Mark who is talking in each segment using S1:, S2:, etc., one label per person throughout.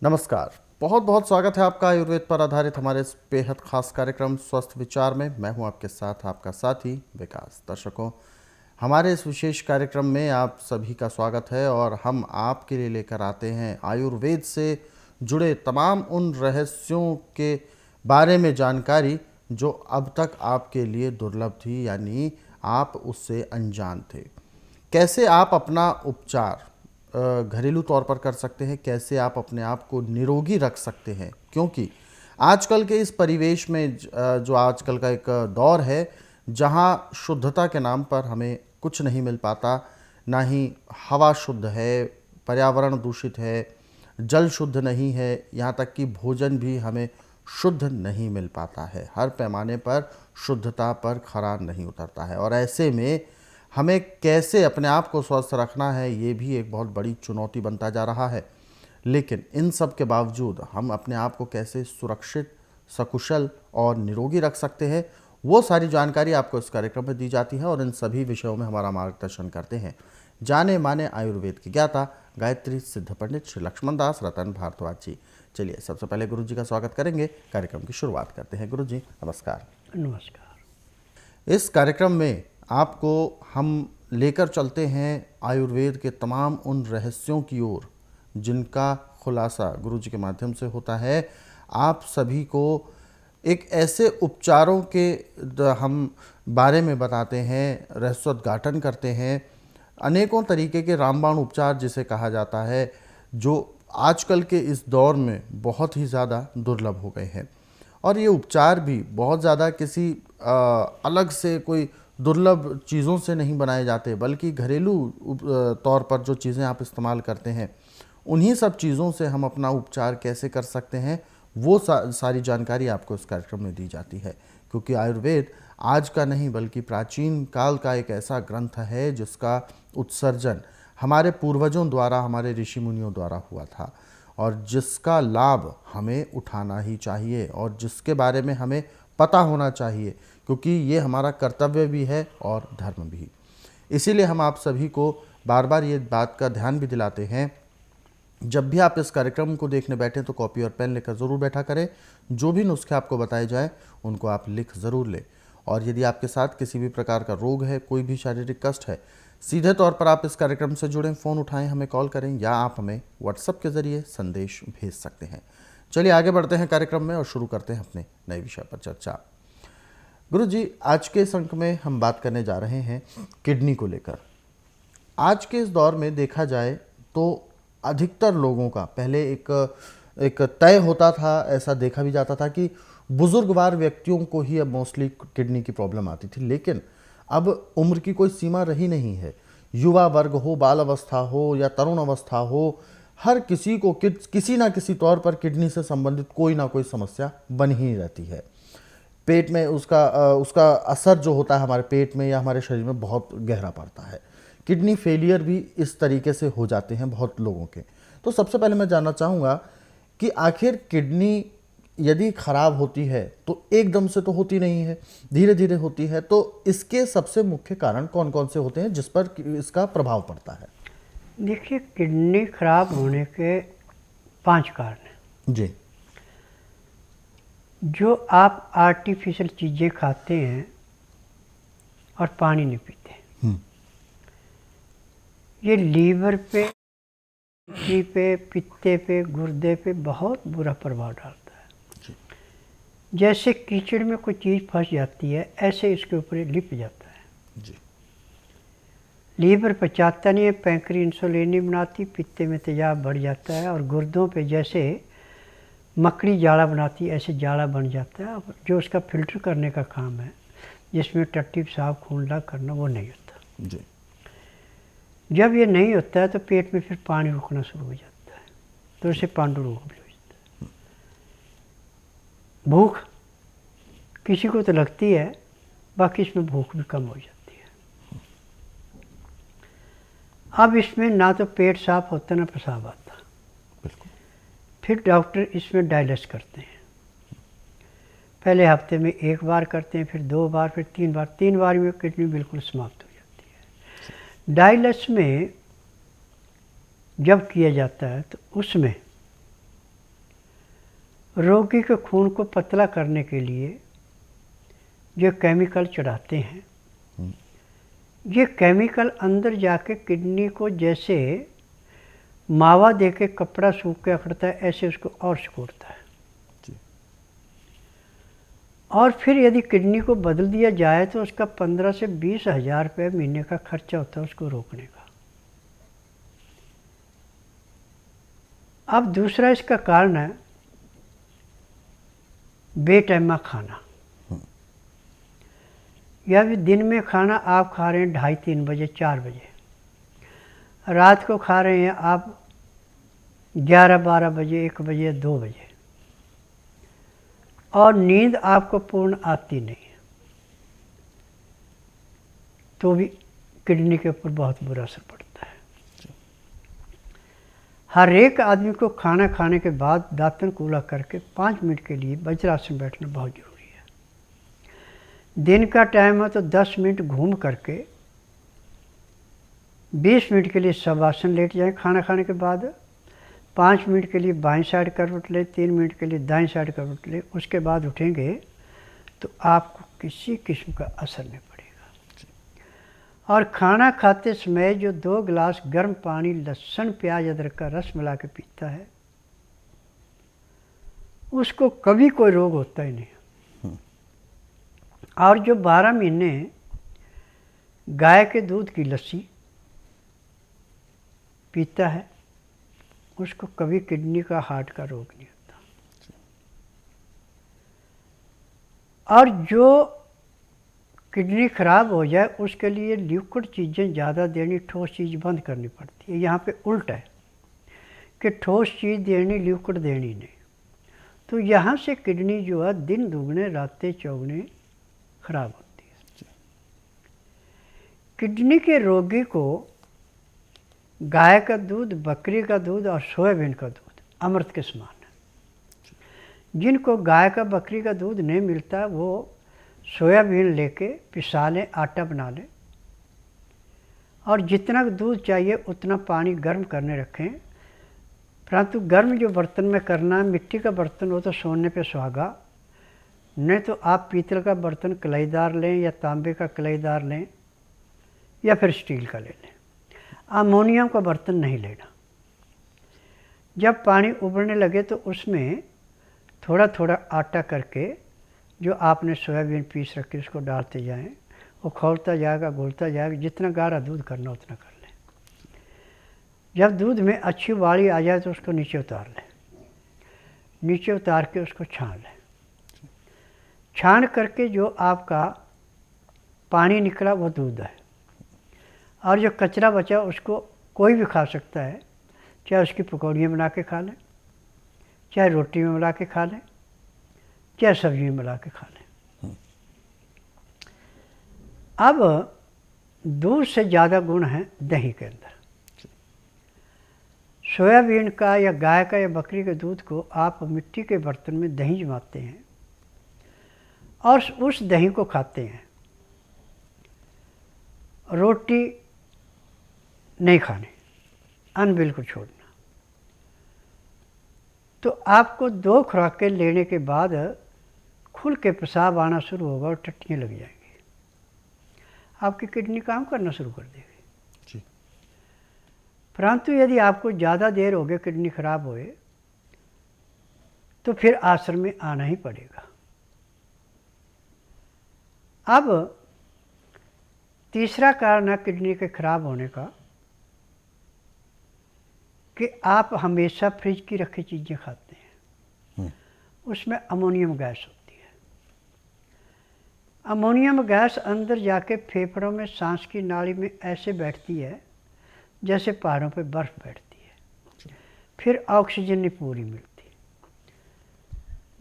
S1: नमस्कार। बहुत बहुत स्वागत है आपका आयुर्वेद पर आधारित हमारे इस बेहद खास कार्यक्रम स्वस्थ विचार में। मैं हूं आपके साथ आपका साथी विकास। दर्शकों, हमारे इस विशेष कार्यक्रम में आप सभी का स्वागत है और हम आपके लिए लेकर आते हैं आयुर्वेद से जुड़े तमाम उन रहस्यों के बारे में जानकारी जो अब तक आपके लिए दुर्लभ थी, यानी आप उससे अनजान थे। कैसे आप अपना उपचार घरेलू तौर पर कर सकते हैं, कैसे आप अपने आप को निरोगी रख सकते हैं, क्योंकि आजकल के इस परिवेश में जो आजकल का एक दौर है जहां शुद्धता के नाम पर हमें कुछ नहीं मिल पाता। ना ही हवा शुद्ध है, पर्यावरण दूषित है, जल शुद्ध नहीं है, यहाँ तक कि भोजन भी हमें शुद्ध नहीं मिल पाता है। हर पैमाने पर शुद्धता पर खरा नहीं उतरता है और ऐसे में हमें कैसे अपने आप को स्वस्थ रखना है, ये भी एक बहुत बड़ी चुनौती बनता जा रहा है। लेकिन इन सब के बावजूद हम अपने आप को कैसे सुरक्षित, सकुशल और निरोगी रख सकते हैं, वो सारी जानकारी आपको इस कार्यक्रम में दी जाती है और इन सभी विषयों में हमारा मार्गदर्शन करते हैं जाने माने आयुर्वेद के ज्ञाता गायत्री सिद्ध पंडित श्री लक्ष्मण दास रतन भारद्वाज जी। चलिए सबसे पहले गुरु जी का स्वागत करेंगे, कार्यक्रम की शुरुआत करते हैं। गुरु जी नमस्कार।
S2: नमस्कार।
S1: इस कार्यक्रम में आपको हम लेकर चलते हैं आयुर्वेद के तमाम उन रहस्यों की ओर जिनका खुलासा गुरु जी के माध्यम से होता है। आप सभी को एक ऐसे उपचारों के हम बारे में बताते हैं, रहस्योद्घाटन करते हैं। अनेकों तरीके के रामबाण उपचार जिसे कहा जाता है, जो आजकल के इस दौर में बहुत ही ज़्यादा दुर्लभ हो गए हैं और ये उपचार भी बहुत ज़्यादा किसी अलग से कोई दुर्लभ चीज़ों से नहीं बनाए जाते, बल्कि घरेलू तौर पर जो चीज़ें आप इस्तेमाल करते हैं उन्हीं सब चीज़ों से हम अपना उपचार कैसे कर सकते हैं, वो सारी जानकारी आपको इस कार्यक्रम में दी जाती है। क्योंकि आयुर्वेद आज का नहीं बल्कि प्राचीन काल का एक ऐसा ग्रंथ है जिसका उत्सर्जन हमारे पूर्वजों द्वारा, हमारे ऋषि मुनियों द्वारा हुआ था और जिसका लाभ हमें उठाना ही चाहिए और जिसके बारे में हमें पता होना चाहिए, क्योंकि ये हमारा कर्तव्य भी है और धर्म भी। इसीलिए हम आप सभी को बार बार ये बात का ध्यान भी दिलाते हैं, जब भी आप इस कार्यक्रम को देखने बैठें तो कॉपी और पेन लेकर ज़रूर बैठा करें। जो भी नुस्खे आपको बताए जाएं उनको आप लिख ज़रूर लें और यदि आपके साथ किसी भी प्रकार का रोग है, कोई भी शारीरिक कष्ट है, सीधे तौर पर आप इस कार्यक्रम से जुड़ें, फ़ोन उठाएं, हमें कॉल करें या आप हमें व्हाट्सएप के ज़रिए संदेश भेज सकते हैं। चलिए आगे बढ़ते हैं कार्यक्रम में और शुरू करते हैं अपने नए विषय पर चर्चा। गुरु जी, आज के इस अंक में हम बात करने जा रहे हैं किडनी को लेकर। आज के इस दौर में देखा जाए तो अधिकतर लोगों का पहले एक तय होता था, ऐसा देखा भी जाता था कि बुजुर्गवार व्यक्तियों को ही अब मोस्टली किडनी की प्रॉब्लम आती थी। लेकिन अब उम्र की कोई सीमा रही नहीं है। युवा वर्ग हो, बाल अवस्था हो या तरुण अवस्था हो, हर किसी को किसी ना किसी तौर पर किडनी से संबंधित कोई ना कोई समस्या बन ही रहती है। पेट में उसका असर जो होता है हमारे पेट में या हमारे शरीर में बहुत गहरा पड़ता है। किडनी फेलियर भी इस तरीके से हो जाते हैं बहुत लोगों के। तो सबसे पहले मैं जानना चाहूँगा कि आखिर किडनी यदि खराब होती है तो एकदम से तो होती नहीं है, धीरे धीरे होती है, तो इसके सबसे मुख्य कारण कौन कौन से होते हैं जिस पर इसका प्रभाव पड़ता है?
S2: देखिए, किडनी खराब होने के 5 कारण हैं।
S1: जी।
S2: जो आप आर्टिफिशियल चीज़ें खाते हैं और पानी नहीं पीते, ये लीवर पे, किडनी पे, पित्ते पे, गुर्दे पे बहुत बुरा प्रभाव डालता है। जैसे कीचड़ में कोई चीज़ फंस जाती है, ऐसे इसके ऊपर लिप जाता है।
S1: जी।
S2: लीवर पचाता नहीं है, पैंक्री इंसुलिन नहीं बनाती, पित्ते में तेजाब बढ़ जाता है और गुर्दों पे जैसे मकड़ी जाड़ा बनाती है ऐसे जाड़ा बन जाता है। अब जो उसका फिल्टर करने का काम है, जिसमें टट्टी पेशाब खून करना, वो नहीं होता।
S1: जी।
S2: जब ये नहीं होता है तो पेट में फिर पानी रुकना शुरू हो जाता है, तो उसे पांडु रोग भी हो जाता है। भूख किसी को तो लगती है, बाकी इसमें भूख भी कम हो जाती है। अब इसमें ना तो पेट साफ होता ना पेशाब आता। फिर डॉक्टर इसमें डायलिसिस करते हैं। पहले हफ्ते में 1 बार करते हैं, फिर 2 बार, फिर 3 बार। 3 बार में किडनी बिल्कुल समाप्त हो जाती है। डायलिसिस में जब किया जाता है तो उसमें रोगी के खून को पतला करने के लिए जो केमिकल चढ़ाते हैं, ये केमिकल अंदर जाके किडनी को जैसे मावा दे के कपड़ा सूख के अकड़ता है, ऐसे उसको और सिकुड़ता है। और फिर यदि किडनी को बदल दिया जाए तो उसका 15 से 20 हज़ार रुपये महीने का खर्चा होता है उसको रोकने का। अब दूसरा इसका कारण है बेटाइमा खाना। या भी दिन में खाना आप खा रहे हैं 2:30-3 बजे 4 बजे, रात को खा रहे हैं आप 11-12 बजे 1 बजे 2 बजे, और नींद आपको पूर्ण आती नहीं है, तो भी किडनी के ऊपर बहुत बुरा असर पड़ता है। हर एक आदमी को खाना खाने के बाद दांतन कूला करके 5 मिनट के लिए वज्रासन बैठना बहुत जरूरी है। दिन का टाइम है तो 10 मिनट घूम करके 20 मिनट के लिए शवासन लेट जाएं। खाना खाने के बाद 5 मिनट के लिए बाएं साइड करवट लें, 3 मिनट के लिए दाएं साइड करवट लें। उसके बाद उठेंगे तो आपको किसी किस्म का असर नहीं पड़ेगा। और खाना खाते समय जो 2 गिलास गर्म पानी लहसुन प्याज अदरक का रस मिला के पीता है, उसको कभी कोई रोग होता ही नहीं। और जो 12 महीने गाय के दूध की लस्सी पीता है, उसको कभी किडनी का हार्ट का रोग नहीं होता। और जो किडनी खराब हो जाए उसके लिए लिक्विड चीज़ें ज़्यादा देनी, ठोस चीज़ बंद करनी पड़ती है। यहाँ पे उल्टा है कि ठोस चीज़ देनी, लिक्विड देनी नहीं। तो यहाँ से किडनी जो है दिन दुगने रातें चौगने खराब होती है। किडनी के रोगी को गाय का दूध, बकरी का दूध और सोयाबीन का दूध अमृत के समान है। जिनको गाय का बकरी का दूध नहीं मिलता वो सोयाबीन लेके पिसा लें, आटा बना लें, और जितना दूध चाहिए उतना पानी गर्म करने रखें। परंतु गर्म जो बर्तन में करना है, मिट्टी का बर्तन हो तो सोने पे सुहागा, नहीं तो आप पीतल का बर्तन कलाईदार लें या तांबे का कलाईदार लें या फिर स्टील का ले लें। अमोनियम का बर्तन नहीं लेना। जब पानी उबलने लगे तो उसमें थोड़ा थोड़ा आटा करके जो आपने सोयाबीन पीस रखी उसको डालते जाएं, वो खौलता जाएगा, घुलता जाएगा। जितना गाढ़ा दूध करना उतना कर लें। जब दूध में अच्छी उबाली आ जाए तो उसको नीचे उतार लें। नीचे उतार के उसको छान लें। छान करके जो आपका पानी निकला वो दूध है, और जो कचरा बचा उसको कोई भी खा सकता है। चाहे उसकी पकौड़ियाँ बना के खा लें, चाहे रोटी में मिला के खा लें, चाहे सब्जी में मिला के खा लें। अब दूध से ज़्यादा गुण है दही के अंदर। सोयाबीन का या गाय का या बकरी के दूध को आप मिट्टी के बर्तन में दही जमाते हैं और उस दही को खाते हैं। रोटी नहीं खानी, अन्न बिल्कुल छोड़ना। तो आपको 2 खुराकें लेने के बाद खुल के पेशाब आना शुरू होगा और टट्टियाँ लग जाएंगी। आपकी किडनी काम करना शुरू कर देगी जी। परंतु यदि आपको ज़्यादा देर हो गई किडनी खराब हुए तो फिर आश्रम में आना ही पड़ेगा। अब तीसरा कारण है किडनी के खराब होने का कि आप हमेशा फ्रिज की रखी चीज़ें खाते हैं। उसमें अमोनियम गैस होती है। अमोनियम गैस अंदर जाके फेफड़ों में, सांस की नाली में ऐसे बैठती है जैसे पहाड़ों पे बर्फ़ बैठती है। फिर ऑक्सीजन नहीं पूरी मिलती।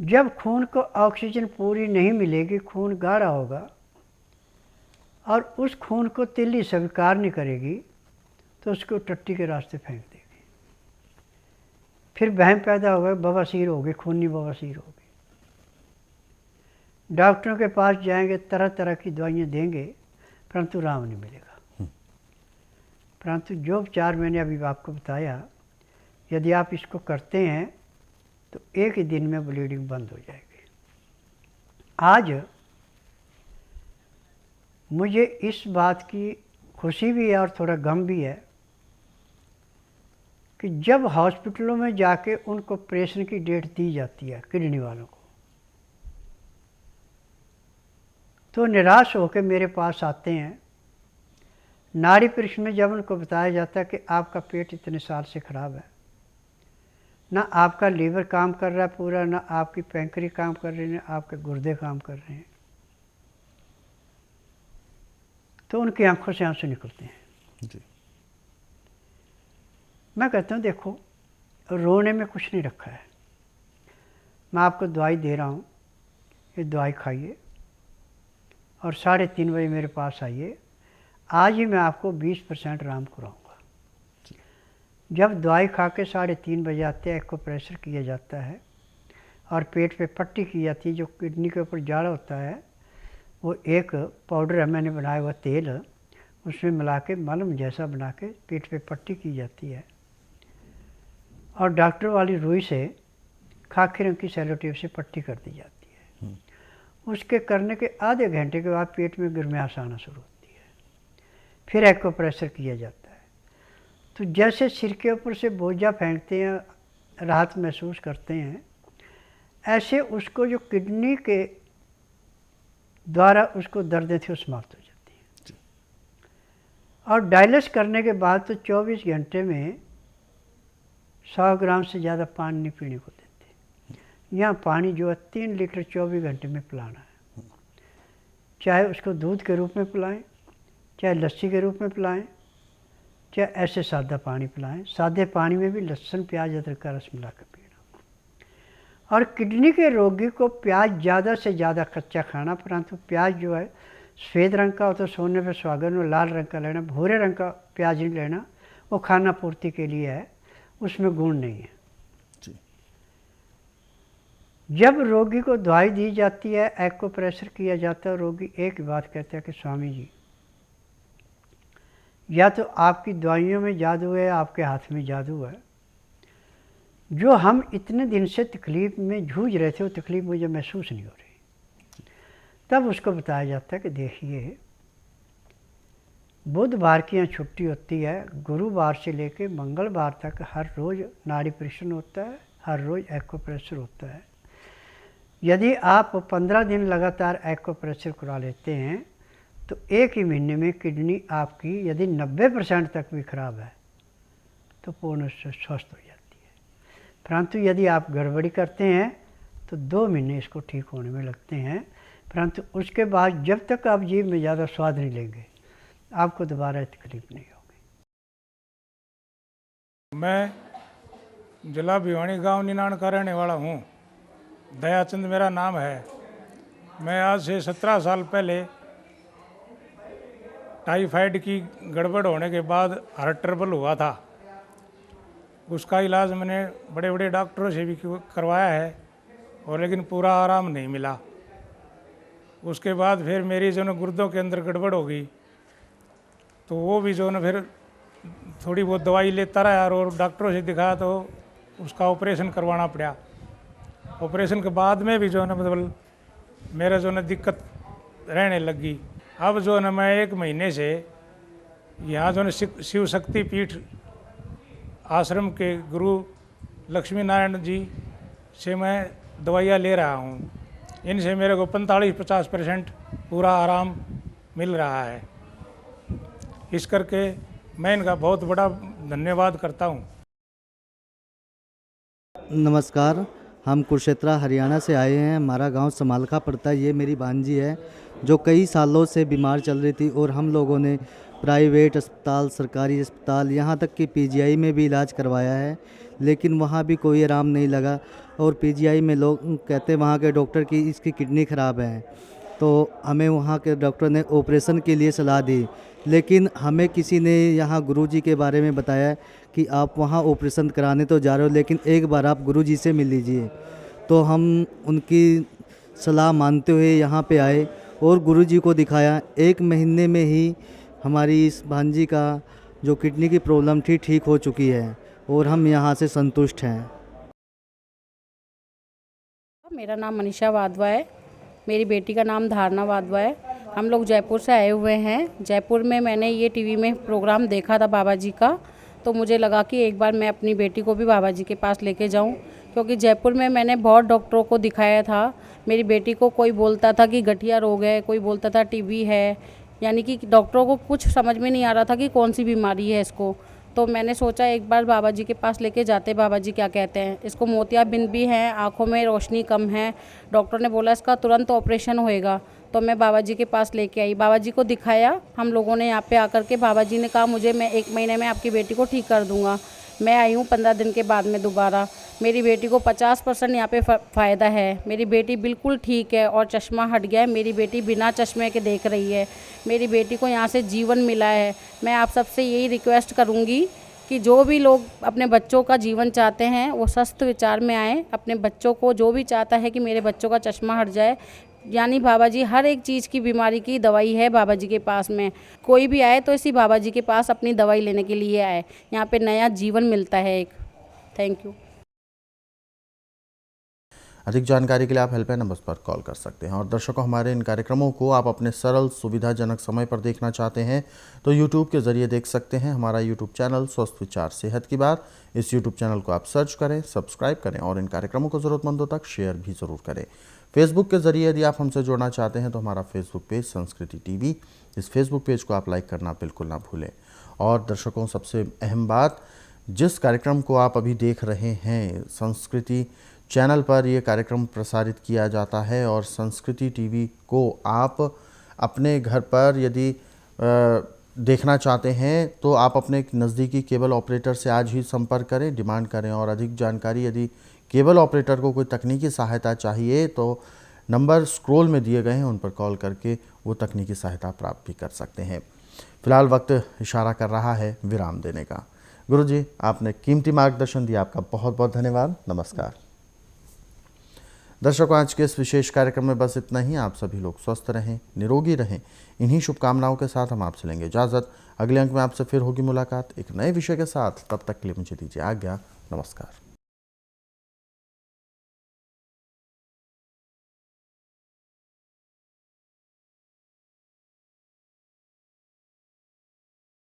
S2: जब खून को ऑक्सीजन पूरी नहीं मिलेगी, खून गाढ़ा होगा और उस खून को तिल्ली स्वीकार नहीं करेगी तो उसको टट्टी के रास्ते फेंक देगी। फिर वहम पैदा हो गए, बवासीर हो गई, खूनी बवासीर हो गई। डॉक्टरों के पास जाएंगे, तरह तरह की दवाइयाँ देंगे, परंतु आराम नहीं मिलेगा। परंतु जो उपचार मैंने अभी आपको बताया, यदि आप इसको करते हैं तो एक ही दिन में ब्लीडिंग बंद हो जाएगी। आज मुझे इस बात की खुशी भी है और थोड़ा गम भी है कि जब हॉस्पिटलों में जाके उनको ऑपरेशन की डेट दी जाती है किडनी वालों को, तो निराश होकर मेरे पास आते हैं। नाड़ी परीक्षण में जब उनको बताया जाता है कि आपका पेट इतने साल से ख़राब है, ना आपका लीवर काम कर रहा है पूरा, ना आपकी पैंक्री काम कर रही है, ना आपके गुर्दे काम कर रहे हैं, तो उनकी आंखों से आंसू निकलते हैं जी। मैं कहता हूँ देखो, रोने में कुछ नहीं रखा है। मैं आपको दवाई दे रहा हूँ, ये दवाई खाइए और 3:30 बजे मेरे पास आइए। आज ही मैं आपको 20% आराम कराऊँगा। जब दवाई खा के 3:30 बजे आते हैं, एक्यूप्रेशर किया जाता है और पेट पे पट्टी की जाती है। जो किडनी के ऊपर जाड़ा होता है, वो एक पाउडर है मैंने बनाया हुआ तेल, उसमें मिला के मलम जैसा बना के पेट पे पट्टी की जाती है और डॉक्टर वाली रुई से खाकी रंग की सेलो टेप से पट्टी कर दी जाती है। उसके करने के आधे घंटे के बाद पेट में गर्माहट आना शुरू होती है, फिर एक्यूप्रेशर किया जाता है। तो जैसे सिर के ऊपर से बोझा फेंकते हैं, राहत महसूस करते हैं, ऐसे उसको जो किडनी के द्वारा उसको दर्दें थी वो समाप्त हो जाती है। और डायलिसिस करने के बाद तो 24 घंटे में 100 ग्राम से ज़्यादा पानी नहीं पीने को देते। यहाँ पानी जो है 3 लीटर 24 घंटे में पिलाना है। चाहे उसको दूध के रूप में पिलाएं, चाहे लस्सी के रूप में पिलाएं, चाहे ऐसे सादा पानी पिलाएं। सादे पानी में भी लहसुन प्याज अदरक का रस मिला कर पीना। और किडनी के रोगी को प्याज ज़्यादा से ज़्यादा कच्चा खाना, परंतु प्याज जो है सफ़ेद रंग का हो तो सोने पे सुहागन में, लाल रंग का लेना, भूरे रंग का प्याज नहीं लेना, वो खाना पूर्ति के लिए है, उसमें गुण नहीं है जी। जब रोगी को दवाई दी जाती है, एक्यूप्रेशर किया जाता है, रोगी एक ही बात कहता है कि स्वामी जी, या तो आपकी दवाइयों में जादू है, आपके हाथ में जादू है। जो हम इतने दिन से तकलीफ़ में जूझ रहे थे, वो तकलीफ़ मुझे महसूस नहीं हो रही। तब उसको बताया जाता है कि देखिए, बुधवार की यहाँ छुट्टी होती है, गुरुवार से लेकर मंगलवार तक हर रोज़ नाड़ी परीक्षण होता है, हर रोज़ एक्यूप्रेशर होता है। यदि आप 15 दिन लगातार एक्यूप्रेशर करा लेते हैं तो एक ही महीने में किडनी आपकी यदि 90% तक भी खराब है तो पूर्ण से स्वस्थ हो जाती है। परंतु यदि आप गड़बड़ी करते हैं तो 2 महीने इसको ठीक होने में लगते हैं। परंतु उसके बाद जब तक आप जीभ में ज़्यादा स्वाद नहीं लेंगे, आपको दोबारा तकलीफ नहीं होगी।
S3: मैं जिला भिवानी गांव निनाण का रहने वाला हूँ। दयाचंद मेरा नाम है। मैं आज से 17 साल पहले टाइफाइड की गड़बड़ होने के बाद हार्ट ट्रबल हुआ था। उसका इलाज मैंने बड़े बड़े डॉक्टरों से भी करवाया है और लेकिन पूरा आराम नहीं मिला। उसके बाद फिर मेरी जो न गुर्दों के अंदर गड़बड़ हो गई, तो वो भी जो न फिर थोड़ी बहुत दवाई लेता रहा और डॉक्टरों से दिखाया तो उसका ऑपरेशन करवाना पड़ा। ऑपरेशन के बाद में भी जो है मतलब मेरा जो है दिक्कत रहने लगी। अब जो है मैं 1 महीने से यहाँ जो है शिव शक्ति पीठ आश्रम के गुरु लक्ष्मी नारायण जी से मैं दवाइयाँ ले रहा हूँ। इनसे मेरे को 45-50% पूरा आराम मिल रहा है। इस करके मैं इनका बहुत बड़ा धन्यवाद करता हूँ।
S4: नमस्कार, हम कुरुक्षेत्र हरियाणा से आए हैं। हमारा गांव समालखा पड़ता है। ये मेरी भांजी है जो कई सालों से बीमार चल रही थी और हम लोगों ने प्राइवेट अस्पताल, सरकारी अस्पताल, यहाँ तक कि पीजीआई में भी इलाज करवाया है, लेकिन वहाँ भी कोई आराम नहीं लगा। और पीजीआई में लोग कहते हैं वहाँ के डॉक्टर की इसकी किडनी ख़राब है, तो हमें वहाँ के डॉक्टर ने ऑपरेशन के लिए सलाह दी। लेकिन हमें किसी ने यहाँ गुरुजी के बारे में बताया कि आप वहाँ ऑपरेशन कराने तो जा रहे हो, लेकिन एक बार आप गुरुजी से मिल लीजिए। तो हम उनकी सलाह मानते हुए यहाँ पे आए और गुरुजी को दिखाया। 1 महीने में ही हमारी इस भांजी का जो किडनी की प्रॉब्लम थी ठीक हो चुकी है और हम यहाँ से संतुष्ट हैं।
S5: मेरा नाम मनीषा वाधवा है। मेरी बेटी का नाम धारणा वाधवा है। हम लोग जयपुर से आए हुए हैं। जयपुर में मैंने ये टीवी में प्रोग्राम देखा था बाबा जी का, तो मुझे लगा कि एक बार मैं अपनी बेटी को भी बाबा जी के पास लेके जाऊं, क्योंकि जयपुर में मैंने बहुत डॉक्टरों को दिखाया था। मेरी बेटी को कोई बोलता था कि गठिया रोग है, कोई बोलता था टीबी है, यानी कि डॉक्टरों को कुछ समझ में नहीं आ रहा था कि कौन सी बीमारी है इसको। तो मैंने सोचा एक बार बाबा जी के पास लेके जाते, बाबा जी क्या कहते हैं। इसको मोतियाबिंद भी हैं, आँखों में रोशनी कम है। डॉक्टर ने बोला इसका तुरंत ऑपरेशन होएगा। तो मैं बाबा जी के पास लेके आई, बाबा जी को दिखाया। हम लोगों ने यहाँ पे आकर के बाबा जी ने कहा मैं 1 महीने में आपकी बेटी को ठीक कर दूँगा। मैं आई हूँ 15 दिन के बाद में दोबारा। मेरी बेटी को 50% यहाँ पे फ़ायदा है। मेरी बेटी बिल्कुल ठीक है और चश्मा हट गया है। मेरी बेटी बिना चश्मे के देख रही है। मेरी बेटी को यहाँ से जीवन मिला है। मैं आप सबसे यही रिक्वेस्ट करूँगी कि जो भी लोग अपने बच्चों का जीवन चाहते हैं वो स्वस्थ विचार में आएँ। अपने बच्चों को, जो भी चाहता है कि मेरे बच्चों का चश्मा हट जाए, यानी बाबा जी हर एक चीज़ की बीमारी की दवाई है बाबा जी के पास में। कोई भी आए तो इसी बाबा जी के पास अपनी दवाई लेने के लिए आए। यहाँ पे नया जीवन मिलता है एक। Thank you.
S1: अधिक जानकारी के लिए आप हेल्पलाइन नंबर पर कॉल कर सकते हैं। और दर्शकों, हमारे इन कार्यक्रमों को आप अपने सरल सुविधाजनक समय पर देखना चाहते हैं तो YouTube के ज़रिए देख सकते हैं। हमारा YouTube चैनल स्वस्थ विचार सेहत की बात, इस YouTube चैनल को आप सर्च करें, सब्सक्राइब करें और इन कार्यक्रमों को ज़रूरतमंदों तक शेयर भी ज़रूर करें। फेसबुक के ज़रिए यदि आप हमसे जुड़ना चाहते हैं तो हमारा फेसबुक पेज संस्कृति टीवी, इस फेसबुक पेज को आप लाइक करना बिल्कुल ना भूलें। और दर्शकों, सबसे अहम बात, जिस कार्यक्रम को आप अभी देख रहे हैं, संस्कृति चैनल पर ये कार्यक्रम प्रसारित किया जाता है और संस्कृति टीवी को आप अपने घर पर यदि देखना चाहते हैं तो आप अपने नज़दीकी केबल ऑपरेटर से आज ही संपर्क करें, डिमांड करें। और अधिक जानकारी, यदि केबल ऑपरेटर को कोई तकनीकी सहायता चाहिए तो नंबर स्क्रॉल में दिए गए हैं, उन पर कॉल करके वो तकनीकी सहायता प्राप्त भी कर सकते हैं। फिलहाल वक्त इशारा कर रहा है विराम देने का। गुरुजी, आपने कीमती मार्गदर्शन दिया, आपका बहुत बहुत धन्यवाद। नमस्कार। दर्शकों, आज के इस विशेष कार्यक्रम में बस इतना ही। आप सभी लोग स्वस्थ रहें, निरोगी रहें, इन्हीं शुभकामनाओं के साथ हम आपसे लेंगे इजाज़त। अगले अंक में आपसे फिर होगी मुलाकात एक नए विषय के साथ। तब तक के लिए मुझे दीजिए आज्ञा। नमस्कार।